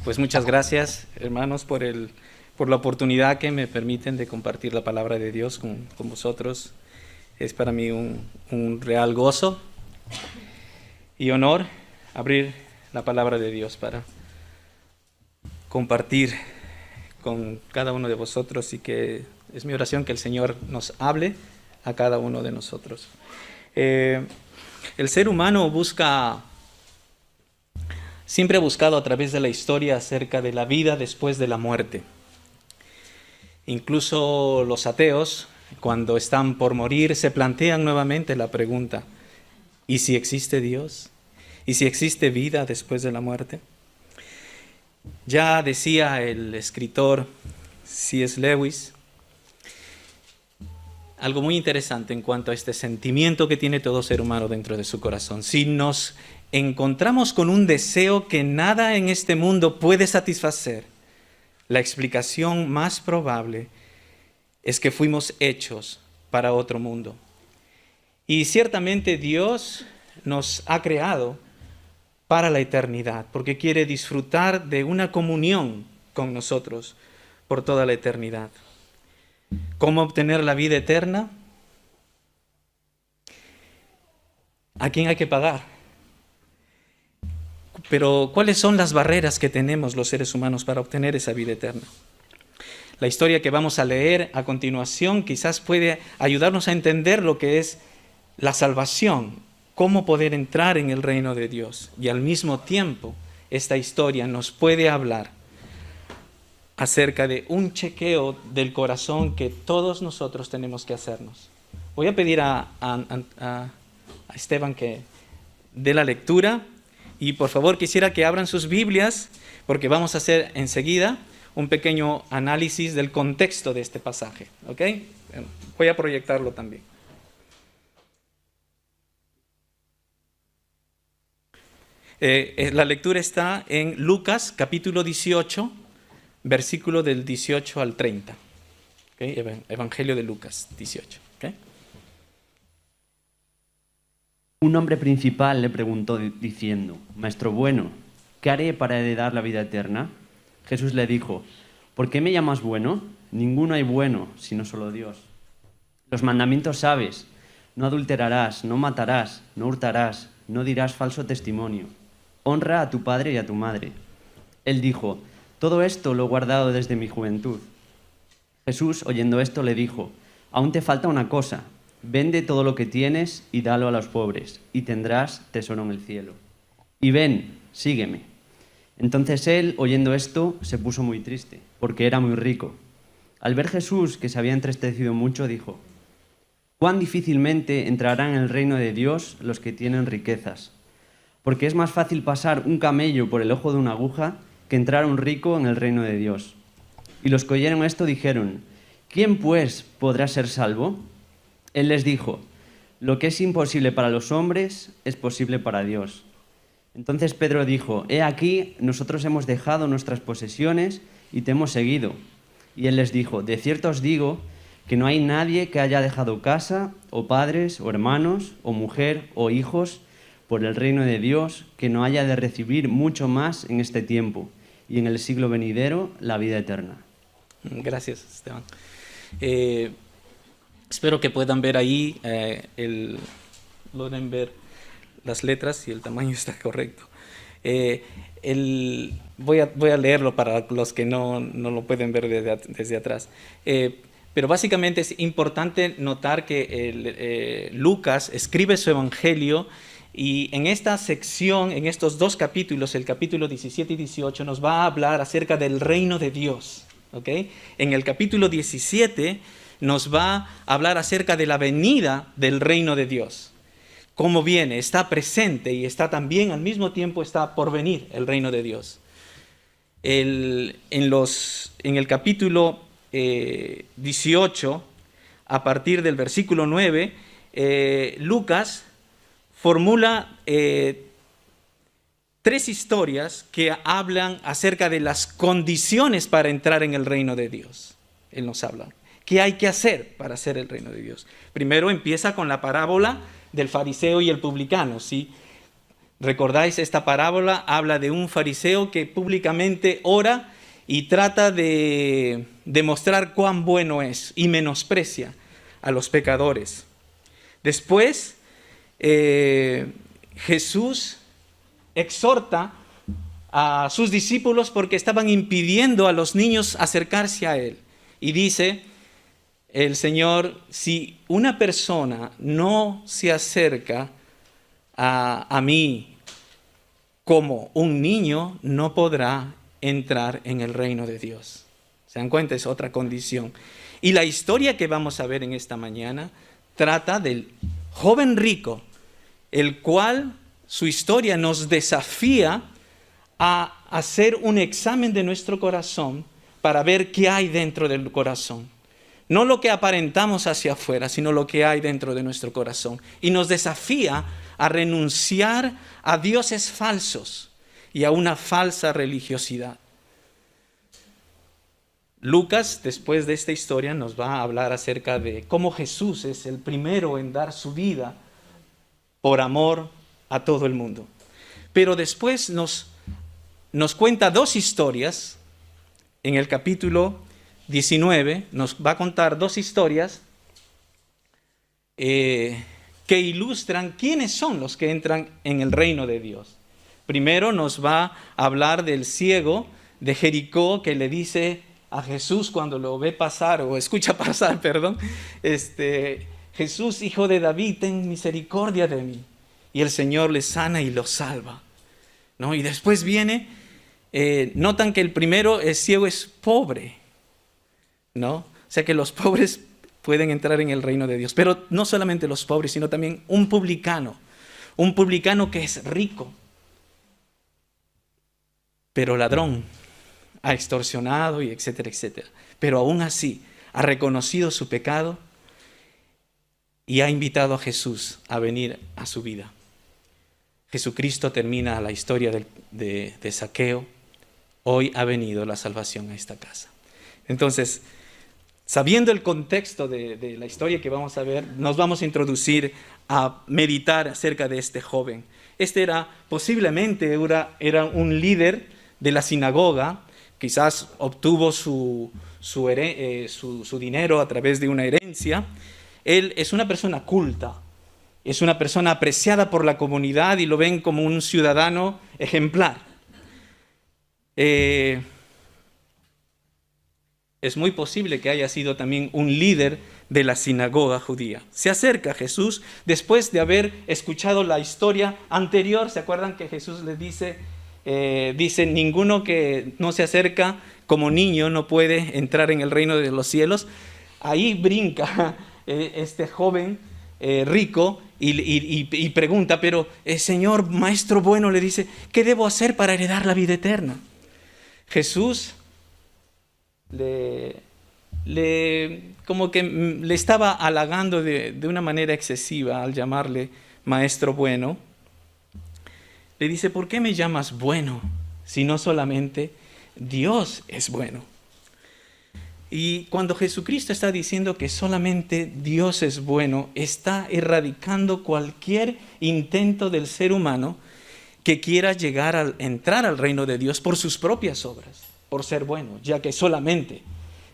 Pues muchas gracias, hermanos, por la oportunidad que me permiten de compartir la palabra de Dios con vosotros. Es para mí un real gozo y honor abrir la palabra de Dios para compartir con cada uno de vosotros, y que es mi oración que el Señor nos hable a cada uno de nosotros. El ser humano siempre ha buscado a través de la historia acerca de la vida después de la muerte. Incluso los ateos, cuando están por morir, se plantean nuevamente la pregunta: ¿y si existe Dios? ¿Y si existe vida después de la muerte? Ya decía el escritor C.S. Lewis algo muy interesante en cuanto a este sentimiento que tiene todo ser humano dentro de su corazón. Si nos encontramos con un deseo que nada en este mundo puede satisfacer, la explicación más probable es que fuimos hechos para otro mundo. Y ciertamente Dios nos ha creado para la eternidad, porque quiere disfrutar de una comunión con nosotros por toda la eternidad. ¿Cómo obtener la vida eterna? ¿A quién hay que pagar? Pero ¿cuáles son las barreras que tenemos los seres humanos para obtener esa vida eterna? La historia que vamos a leer a continuación quizás puede ayudarnos a entender lo que es la salvación, cómo poder entrar en el reino de Dios. Y al mismo tiempo, esta historia nos puede hablar acerca de un chequeo del corazón que todos nosotros tenemos que hacernos. Voy a pedir a Esteban que dé la lectura, y por favor quisiera que abran sus Biblias, porque vamos a hacer enseguida un pequeño análisis del contexto de este pasaje. ¿Ok? Voy a proyectarlo también. La lectura está en Lucas capítulo 18, versículo del 18 al 30. ¿Okay? Evangelio de Lucas 18. ¿Okay? Un hombre principal le preguntó diciendo: Maestro bueno, ¿qué haré para heredar la vida eterna? Jesús le dijo: ¿por qué me llamas bueno? Ninguno hay bueno, sino solo Dios. Los mandamientos sabes: no adulterarás, no matarás, no hurtarás, no dirás falso testimonio. Honra a tu padre y a tu madre. Él dijo: todo esto lo he guardado desde mi juventud. Jesús, oyendo esto, le dijo: aún te falta una cosa. Vende todo lo que tienes y dalo a los pobres, y tendrás tesoro en el cielo. Y ven, sígueme. Entonces él, oyendo esto, se puso muy triste, porque era muy rico. Al ver Jesús que se había entristecido mucho, dijo: cuán difícilmente entrarán en el reino de Dios los que tienen riquezas. Porque es más fácil pasar un camello por el ojo de una aguja que entrar un rico en el reino de Dios. Y los que oyeron esto dijeron: ¿quién pues podrá ser salvo? Él les dijo: lo que es imposible para los hombres es posible para Dios. Entonces Pedro dijo: he aquí, nosotros hemos dejado nuestras posesiones y te hemos seguido. Y él les dijo: de cierto os digo que no hay nadie que haya dejado casa, o padres, o hermanos, o mujer, o hijos, por el reino de Dios, que no haya de recibir mucho más en este tiempo, y en el siglo venidero la vida eterna. Gracias, Esteban. Espero que puedan ver ahí, logren ver las letras y el tamaño está correcto. Voy a leerlo para los que no lo pueden ver desde atrás. Pero básicamente es importante notar que Lucas escribe su evangelio, y en esta sección, en estos dos capítulos, el capítulo 17 y 18, nos va a hablar acerca del reino de Dios. ¿Okay? En el capítulo 17 nos va a hablar acerca de la venida del reino de Dios. Cómo viene, está presente y está también al mismo tiempo está por venir el reino de Dios. En el capítulo 18, a partir del versículo 9, Lucas formula 3 historias que hablan acerca de las condiciones para entrar en el reino de Dios. Él nos habla. ¿Qué hay que hacer para hacer el reino de Dios? Primero empieza con la parábola del fariseo y el publicano, ¿sí? ¿Recordáis esta parábola? Habla de un fariseo que públicamente ora y trata de demostrar cuán bueno es y menosprecia a los pecadores. Después, Jesús exhorta a sus discípulos porque estaban impidiendo a los niños acercarse a Él. Y dice el Señor, si una persona no se acerca a mí como un niño, no podrá entrar en el reino de Dios. ¿Se dan cuenta? Es otra condición. Y la historia que vamos a ver en esta mañana trata del joven rico, el cual su historia nos desafía a hacer un examen de nuestro corazón para ver qué hay dentro del corazón. No lo que aparentamos hacia afuera, sino lo que hay dentro de nuestro corazón. Y nos desafía a renunciar a dioses falsos y a una falsa religiosidad. Lucas, después de esta historia, nos va a hablar acerca de cómo Jesús es el primero en dar su vida por amor a todo el mundo. Pero después nos cuenta dos historias. En el capítulo 19 nos va a contar dos historias que ilustran quiénes son los que entran en el reino de Dios. Primero nos va a hablar del ciego de Jericó que le dice a Jesús cuando lo ve pasar, o escucha pasar, perdón, Jesús, hijo de David, ten misericordia de mí. Y el Señor le sana y lo salva, ¿no? Y después viene, notan que el primero, el ciego, es pobre, ¿no? O sea que los pobres pueden entrar en el reino de Dios. Pero no solamente los pobres, sino también un publicano que es rico, pero ladrón, ha extorsionado y etcétera, etcétera. Pero aún así ha reconocido su pecado y ha invitado a Jesús a venir a su vida. Jesucristo termina la historia de Zaqueo. Hoy ha venido la salvación a esta casa. Entonces, sabiendo el contexto de la historia que vamos a ver, nos vamos a introducir a meditar acerca de este joven. Este posiblemente era un líder de la sinagoga. Quizás obtuvo su dinero a través de una herencia. Él es una persona culta, es una persona apreciada por la comunidad y lo ven como un ciudadano ejemplar. Es muy posible que haya sido también un líder de la sinagoga judía. Se acerca a Jesús después de haber escuchado la historia anterior. ¿Se acuerdan que Jesús les dice, ninguno que no se acerca como niño no puede entrar en el reino de los cielos? Ahí brinca este joven rico y pregunta, pero Señor, maestro bueno, le dice, ¿qué debo hacer para heredar la vida eterna? Jesús como que le estaba halagando de una manera excesiva al llamarle maestro bueno. Le dice, ¿por qué me llamas bueno si no solamente Dios es bueno? Y cuando Jesucristo está diciendo que solamente Dios es bueno, está erradicando cualquier intento del ser humano que quiera entrar al reino de Dios por sus propias obras, por ser bueno, ya que solamente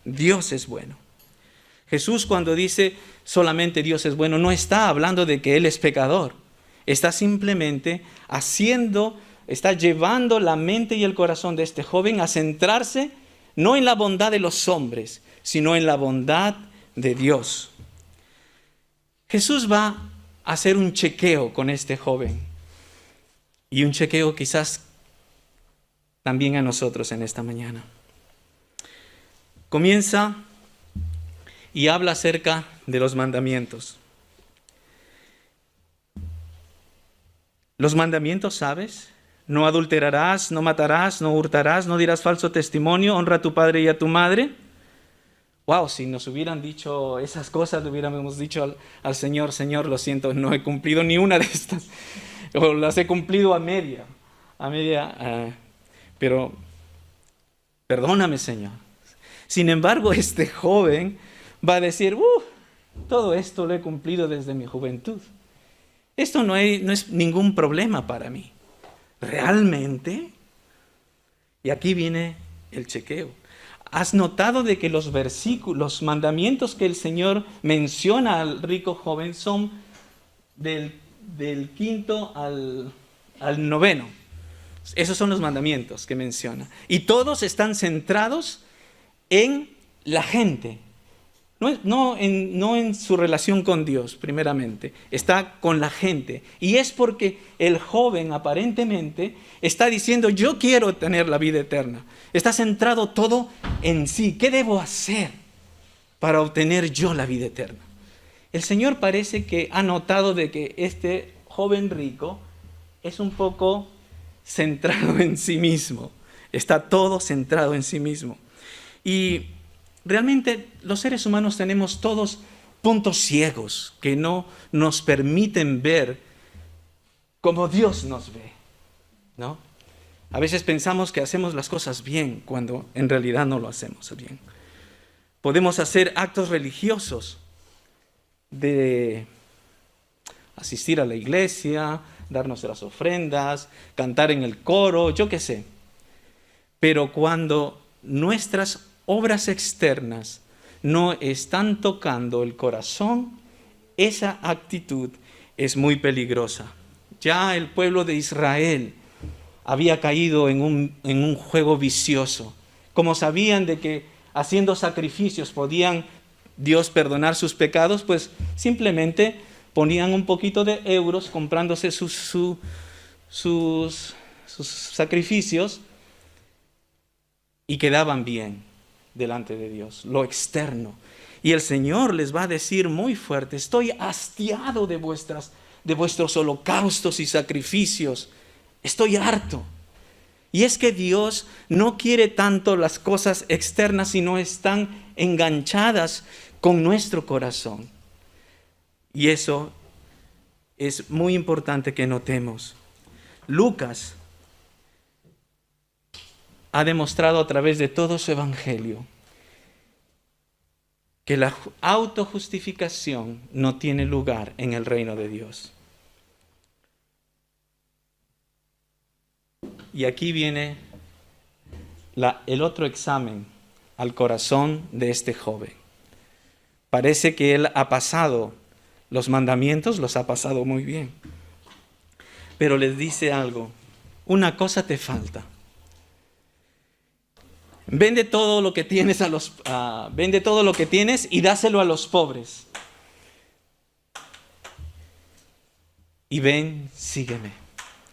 Dios es bueno. Jesús, cuando dice solamente Dios es bueno, no está hablando de que Él es pecador. Está simplemente está llevando la mente y el corazón de este joven a centrarse no en la bondad de los hombres, sino en la bondad de Dios. Jesús va a hacer un chequeo con este joven. Y un chequeo quizás también a nosotros en esta mañana. Comienza y habla acerca de los mandamientos. Los mandamientos, ¿sabes? No adulterarás, no matarás, no hurtarás, no dirás falso testimonio, honra a tu padre y a tu madre. Wow, si nos hubieran dicho esas cosas, le hubiéramos dicho al Señor, Señor, lo siento, no he cumplido ni una de estas. O las he cumplido a media, pero perdóname, Señor. Sin embargo, este joven va a decir, todo esto lo he cumplido desde mi juventud. Esto no es ningún problema para mí. ¿Realmente? Y aquí viene el chequeo. ¿Has notado de que los versículos, los mandamientos que el Señor menciona al rico joven son del 5º al 9º? Esos son los mandamientos que menciona. Y todos están centrados en la gente. No en su relación con Dios, primeramente. Está con la gente. Y es porque el joven aparentemente está diciendo, yo quiero tener la vida eterna. Está centrado todo en sí. ¿Qué debo hacer para obtener yo la vida eterna? El Señor parece que ha notado de que este joven rico es un poco centrado en sí mismo. Está todo centrado en sí mismo. Y realmente los seres humanos tenemos todos puntos ciegos que no nos permiten ver como Dios nos ve, ¿no? A veces pensamos que hacemos las cosas bien cuando en realidad no lo hacemos bien. Podemos hacer actos religiosos de asistir a la iglesia, dar nuestras ofrendas, cantar en el coro, yo qué sé. Pero cuando nuestras obras externas no están tocando el corazón, esa actitud es muy peligrosa. Ya el pueblo de Israel había caído en un juego vicioso. Como sabían de que haciendo sacrificios podían Dios perdonar sus pecados, pues simplemente ponían un poquito de euros comprándose sus sacrificios y quedaban bien delante de Dios, lo externo. Y el Señor les va a decir muy fuerte, estoy hastiado de vuestros holocaustos y sacrificios, estoy harto. Y es que Dios no quiere tanto las cosas externas, sino están enganchadas con nuestro corazón. Y eso es muy importante que notemos. Lucas ha demostrado a través de todo su evangelio que la autojustificación no tiene lugar en el reino de Dios. Y aquí viene el otro examen al corazón de este joven. Parece que él ha pasado los mandamientos, los ha pasado muy bien. Pero les dice algo, una cosa te falta. Vende todo lo que tienes vende todo lo que tienes y dáselo a los pobres. Y ven, sígueme.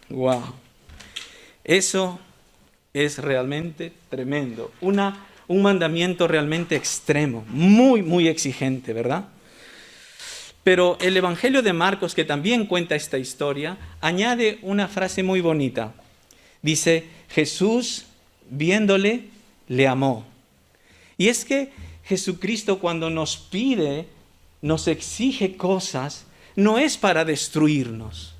Wow. Eso es realmente tremendo. Un mandamiento realmente extremo, muy, muy exigente, ¿verdad? Pero el Evangelio de Marcos, que también cuenta esta historia, añade una frase muy bonita. Dice, Jesús, viéndole, le amó. Y es que Jesucristo cuando nos pide, nos exige cosas, no es para destruirnos.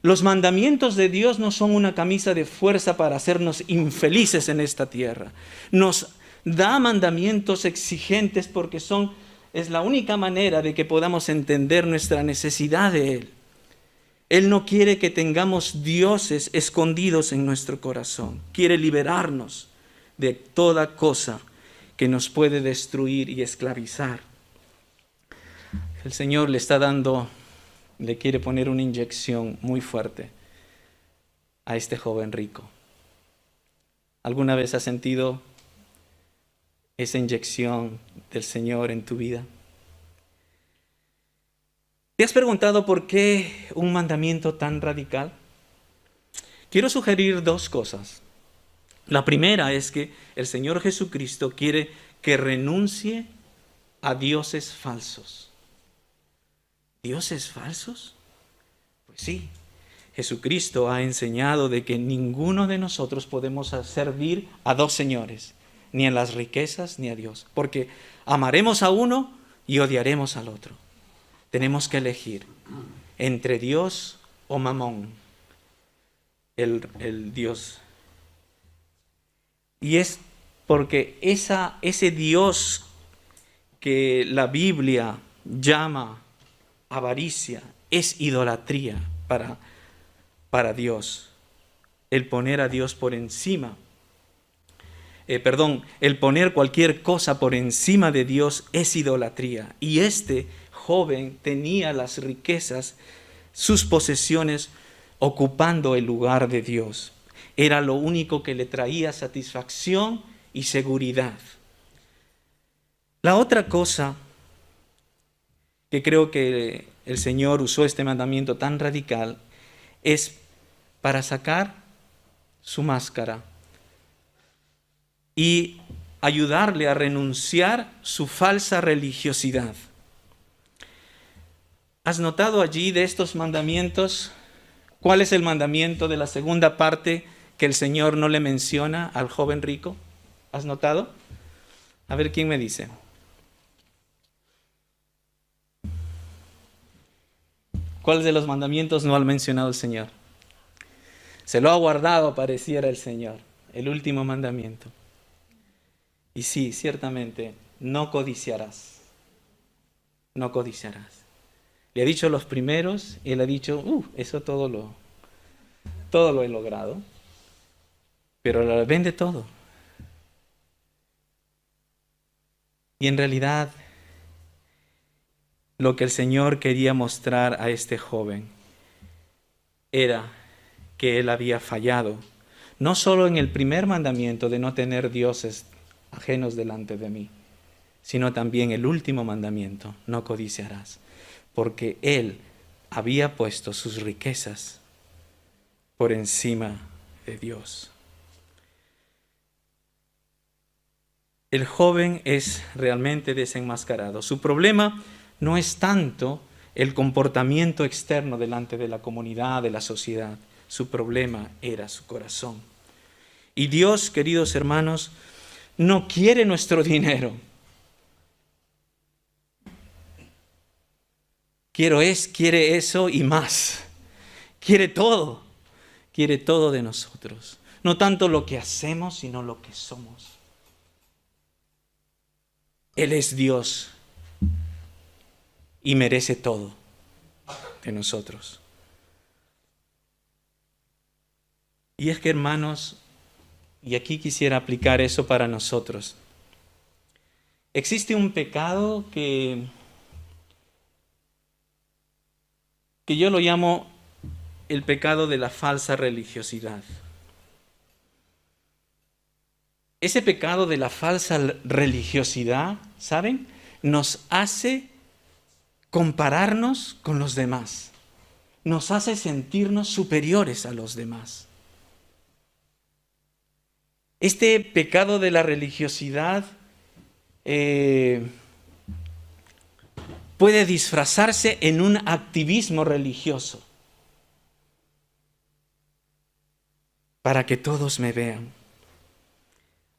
Los mandamientos de Dios no son una camisa de fuerza para hacernos infelices en esta tierra. Nos da mandamientos exigentes porque es la única manera de que podamos entender nuestra necesidad de Él. Él no quiere que tengamos dioses escondidos en nuestro corazón. Quiere liberarnos de toda cosa que nos puede destruir y esclavizar. El Señor le quiere poner una inyección muy fuerte a este joven rico. ¿Alguna vez has sentido esa inyección del Señor en tu vida? ¿Te has preguntado por qué un mandamiento tan radical? Quiero sugerir dos cosas. La primera es que el Señor Jesucristo quiere que renuncie a dioses falsos. ¿Dioses falsos? Pues sí, Jesucristo ha enseñado de que ninguno de nosotros podemos servir a dos señores, ni en las riquezas ni a Dios, porque amaremos a uno y odiaremos al otro. Tenemos que elegir entre Dios o Mamón, el Dios. Y es porque ese Dios que la Biblia llama avaricia es idolatría para Dios. el poner a Dios por encima. El poner cualquier cosa por encima de Dios es idolatría. Y este joven tenía las riquezas, sus posesiones, ocupando el lugar de Dios. Era lo único que le traía satisfacción y seguridad. La otra cosa que creo que el Señor usó este mandamiento tan radical es para sacar su máscara y ayudarle a renunciar su falsa religiosidad. ¿Has notado allí de estos mandamientos cuál es el mandamiento de la segunda parte que el Señor no le menciona al joven rico? ¿Has notado? A ver, ¿quién me dice? ¿Cuál de los mandamientos no ha mencionado el Señor? Se lo ha guardado, pareciera el Señor, el último mandamiento. Y sí, ciertamente, no codiciarás. No codiciarás. Le ha dicho los primeros y él ha dicho, eso todo lo he logrado. Pero lo vende todo. Y en realidad, lo que el Señor quería mostrar a este joven era que él había fallado, no solo en el primer mandamiento de no tener dioses ajenos delante de mí, sino también el último mandamiento, no codiciarás, porque él había puesto sus riquezas por encima de Dios. El joven es realmente desenmascarado. Su problema no es tanto el comportamiento externo delante de la comunidad, de la sociedad. Su problema era su corazón. Y Dios, queridos hermanos, no quiere nuestro dinero. Quiere eso y más. Quiere todo de nosotros. No tanto lo que hacemos, sino lo que somos. Él es Dios y merece todo de nosotros. Y es que, hermanos, y aquí quisiera aplicar eso para nosotros. Existe un pecado que yo lo llamo el pecado de la falsa religiosidad. Ese pecado de la falsa religiosidad, ¿saben?, nos hace compararnos con los demás. Nos hace sentirnos superiores a los demás. Este pecado de la religiosidad puede disfrazarse en un activismo religioso para que todos me vean,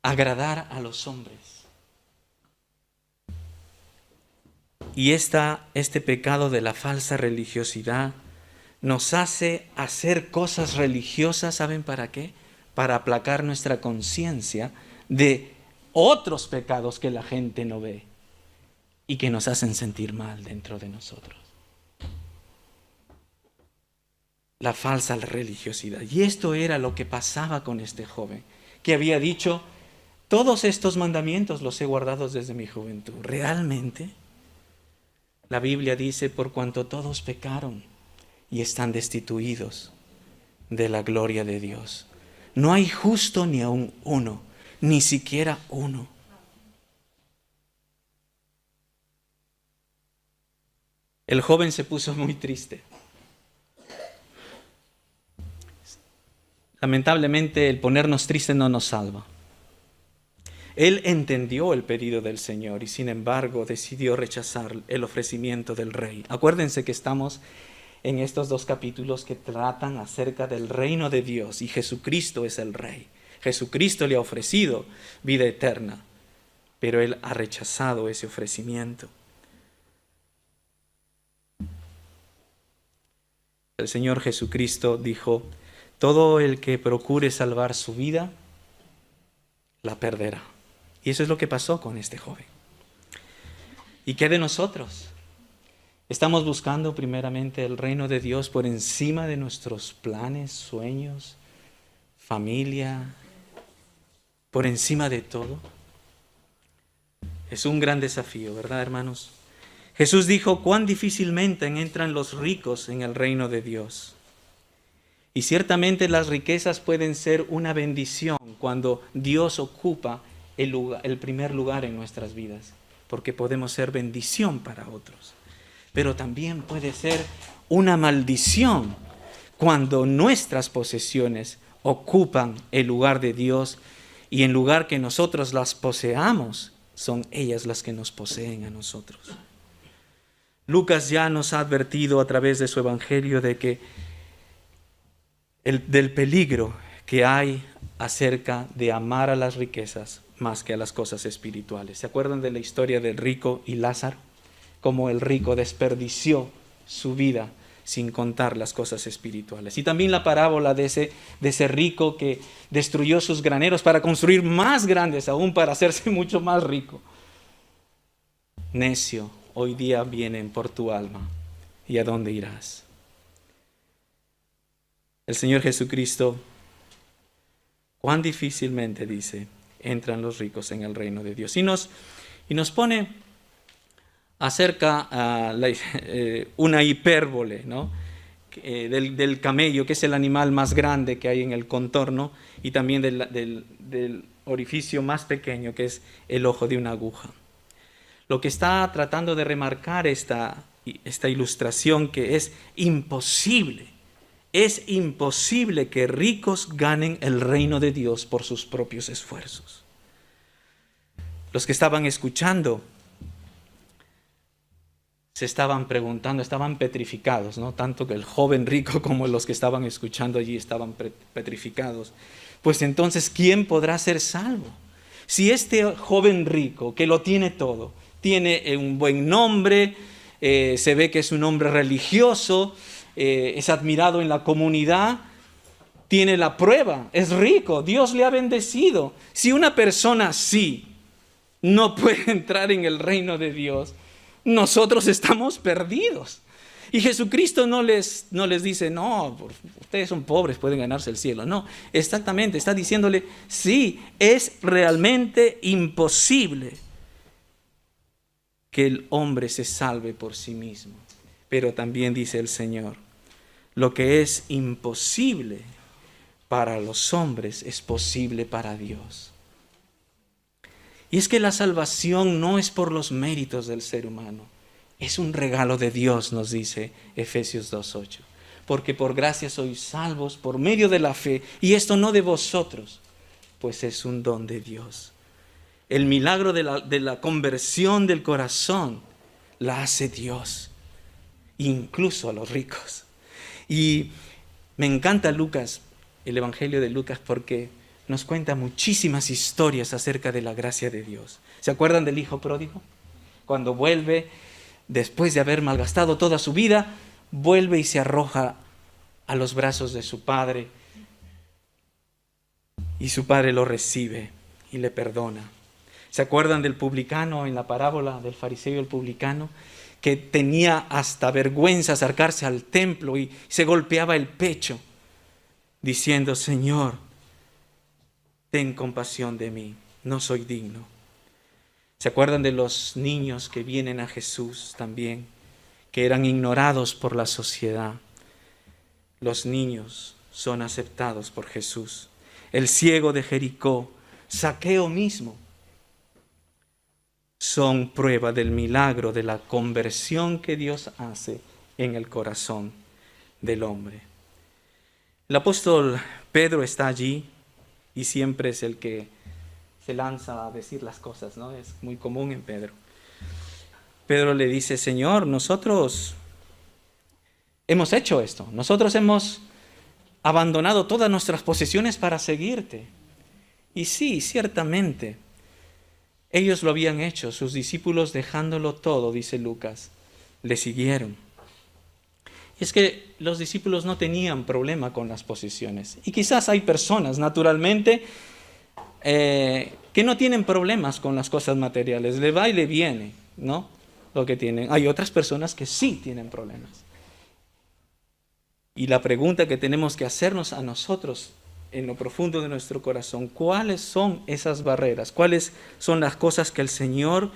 agradar a los hombres. Y este pecado de la falsa religiosidad nos hace hacer cosas religiosas, ¿saben para qué? Para aplacar nuestra conciencia de otros pecados que la gente no ve y que nos hacen sentir mal dentro de nosotros. La falsa religiosidad. Y esto era lo que pasaba con este joven, que había dicho, todos estos mandamientos los he guardado desde mi juventud. ¿Realmente? La Biblia dice, por cuanto todos pecaron y están destituidos de la gloria de Dios. No hay justo ni aun uno, ni siquiera uno. El joven se puso muy triste. Lamentablemente, el ponernos tristes no nos salva. Él entendió el pedido del Señor y sin embargo decidió rechazar el ofrecimiento del rey. Acuérdense que estamos en estos dos capítulos que tratan acerca del reino de Dios y Jesucristo es el rey. Jesucristo le ha ofrecido vida eterna, pero él ha rechazado ese ofrecimiento. El Señor Jesucristo dijo, todo el que procure salvar su vida, la perderá. Y eso es lo que pasó con este joven. ¿Y qué de nosotros? ¿Estamos buscando primeramente el reino de Dios por encima de nuestros planes, sueños, familia, por encima de todo. Es un gran desafío, ¿verdad, hermanos? Jesús dijo, cuán difícilmente entran los ricos en el reino de Dios. Y ciertamente las riquezas pueden ser una bendición cuando Dios ocupa el primer lugar en nuestras vidas, porque podemos ser bendición para otros. Pero también puede ser una maldición cuando nuestras posesiones ocupan el lugar de Dios y en lugar que nosotros las poseamos, son ellas las que nos poseen a nosotros. Lucas ya nos ha advertido a través de su evangelio de que del peligro que hay acerca de amar a las riquezas más que a las cosas espirituales. ¿Se acuerdan de la historia del rico y Lázaro? Cómo el rico desperdició su vida sin contar las cosas espirituales. Y también la parábola de ese rico que destruyó sus graneros para construir más grandes aún, para hacerse mucho más rico. Necio, hoy día vienen por tu alma. ¿Y a dónde irás? El Señor Jesucristo, cuán difícilmente, dice, entran los ricos en el reino de Dios. Y nos pone acerca una hipérbole, ¿no? Del camello, que es el animal más grande que hay en el contorno, y también del orificio más pequeño, que es el ojo de una aguja. Lo que está tratando de remarcar esta ilustración, que es imposible que ricos ganen el reino de Dios por sus propios esfuerzos. Los que estaban escuchando se estaban preguntando, estaban petrificados, ¿no? Tanto que el joven rico como los que estaban escuchando allí estaban petrificados. Pues entonces, ¿quién podrá ser salvo? Si este joven rico, que lo tiene todo, tiene un buen nombre, se ve que es un hombre religioso, es admirado en la comunidad, tiene la prueba, es rico, Dios le ha bendecido. Si una persona así no puede entrar en el reino de Dios, nosotros estamos perdidos. Y Jesucristo no les dice, no, ustedes son pobres, pueden ganarse el cielo. No, exactamente, está diciéndole, sí, es realmente imposible que el hombre se salve por sí mismo. Pero también dice el Señor, lo que es imposible para los hombres es posible para Dios. Y es que la salvación no es por los méritos del ser humano, es un regalo de Dios, nos dice Efesios 2:8. Porque por gracia sois salvos por medio de la fe, y esto no de vosotros, pues es un don de Dios. El milagro de la conversión del corazón la hace Dios, incluso a los ricos. Y me encanta Lucas, el Evangelio de Lucas, porque nos cuenta muchísimas historias acerca de la gracia de Dios. ¿Se acuerdan del hijo pródigo? Cuando vuelve, después de haber malgastado toda su vida, vuelve y se arroja a los brazos de su padre. Y su padre lo recibe y le perdona. ¿Se acuerdan del publicano en la parábola del fariseo y el publicano? Que tenía hasta vergüenza acercarse al templo y se golpeaba el pecho, diciendo, Señor, ten compasión de mí, no soy digno. ¿Se acuerdan de los niños que vienen a Jesús también, que eran ignorados por la sociedad? Los niños son aceptados por Jesús. El ciego de Jericó, Zaqueo mismo, son prueba del milagro de la conversión que Dios hace en el corazón del hombre. El apóstol Pedro está allí y siempre es el que se lanza a decir las cosas, ¿no? Es muy común en Pedro. Pedro le dice, Señor, nosotros hemos hecho esto, nosotros hemos abandonado todas nuestras posesiones para seguirte. Y sí, ciertamente, ellos lo habían hecho, sus discípulos dejándolo todo, dice Lucas, le siguieron. Y es que los discípulos no tenían problema con las posesiones. Y quizás hay personas, naturalmente, que no tienen problemas con las cosas materiales, le va y le viene, ¿no? Lo que tienen. Hay otras personas que sí tienen problemas. Y la pregunta que tenemos que hacernos a nosotros en lo profundo de nuestro corazón cuáles son esas barreras, cuáles son las cosas que el Señor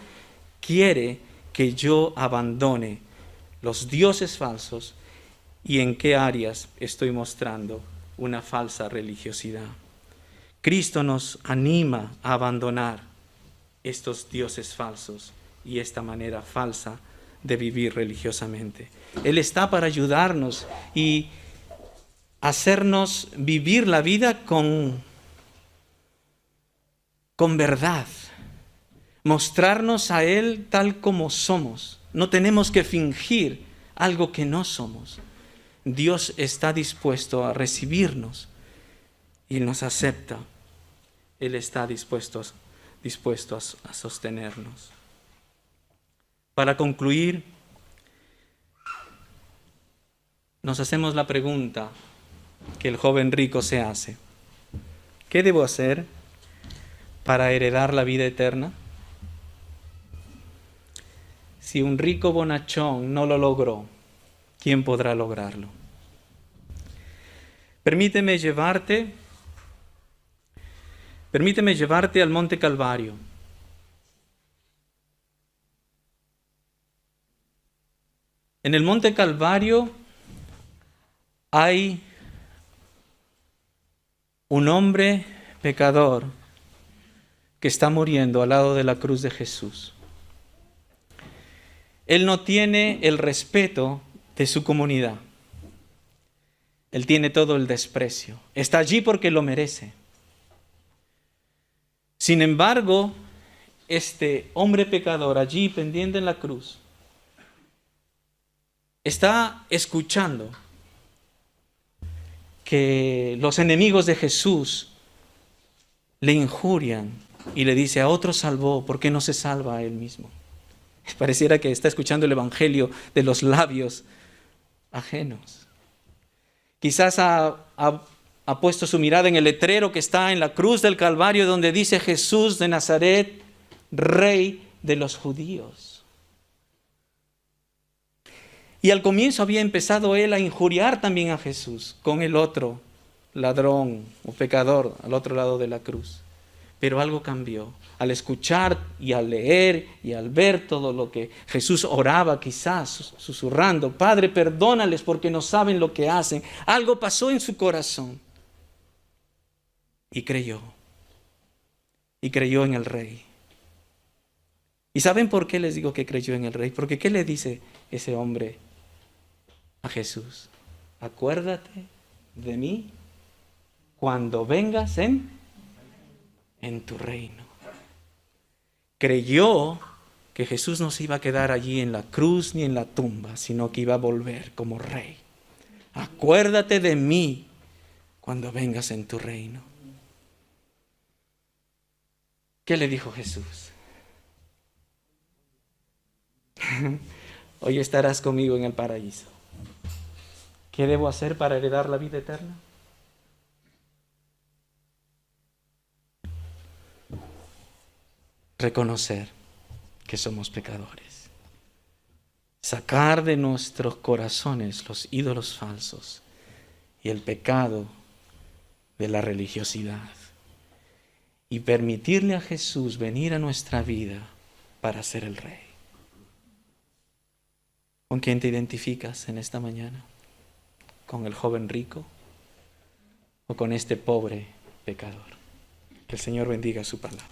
quiere que yo abandone, los dioses falsos, y en qué áreas estoy mostrando una falsa religiosidad. Cristo nos anima a abandonar estos dioses falsos y esta manera falsa de vivir religiosamente. Él está para ayudarnos y hacernos vivir la vida con verdad, mostrarnos a Él tal como somos. No tenemos que fingir algo que no somos. Dios está dispuesto a recibirnos y nos acepta. Él está dispuesto a sostenernos. Para concluir, nos hacemos la pregunta que el joven rico se hace. ¿Qué debo hacer para heredar la vida eterna? Si un rico bonachón no lo logró, ¿quién podrá lograrlo? Permíteme llevarte al Monte Calvario. En el Monte Calvario hay un hombre pecador que está muriendo al lado de la cruz de Jesús. Él no tiene el respeto de su comunidad. Él tiene todo el desprecio. Está allí porque lo merece. Sin embargo, este hombre pecador allí pendiente en la cruz está escuchando que los enemigos de Jesús le injurian y le dice: a otro salvó, ¿por qué no se salva a él mismo? Pareciera que está escuchando el evangelio de los labios ajenos. Quizás ha puesto su mirada en el letrero que está en la cruz del Calvario, donde dice: Jesús de Nazaret, Rey de los judíos. Y al comienzo había empezado él a injuriar también a Jesús con el otro ladrón o pecador al otro lado de la cruz. Pero algo cambió. Al escuchar y al leer y al ver todo lo que Jesús oraba, quizás susurrando: Padre, perdónales porque no saben lo que hacen. Algo pasó en su corazón. Y creyó. Y creyó en el Rey. ¿Y saben por qué les digo que creyó en el Rey? Porque ¿qué le dice ese hombre a Jesús? Acuérdate de mí cuando vengas en tu reino. Creyó que Jesús no se iba a quedar allí en la cruz ni en la tumba, sino que iba a volver como Rey. Acuérdate de mí cuando vengas en tu reino. ¿Qué le dijo Jesús? Hoy estarás conmigo en el paraíso. ¿Qué debo hacer para heredar la vida eterna? Reconocer que somos pecadores. Sacar de nuestros corazones los ídolos falsos y el pecado de la religiosidad. Y permitirle a Jesús venir a nuestra vida para ser el Rey. ¿Con quién te identificas en esta mañana? ¿Con el joven rico o con este pobre pecador? Que el Señor bendiga su palabra.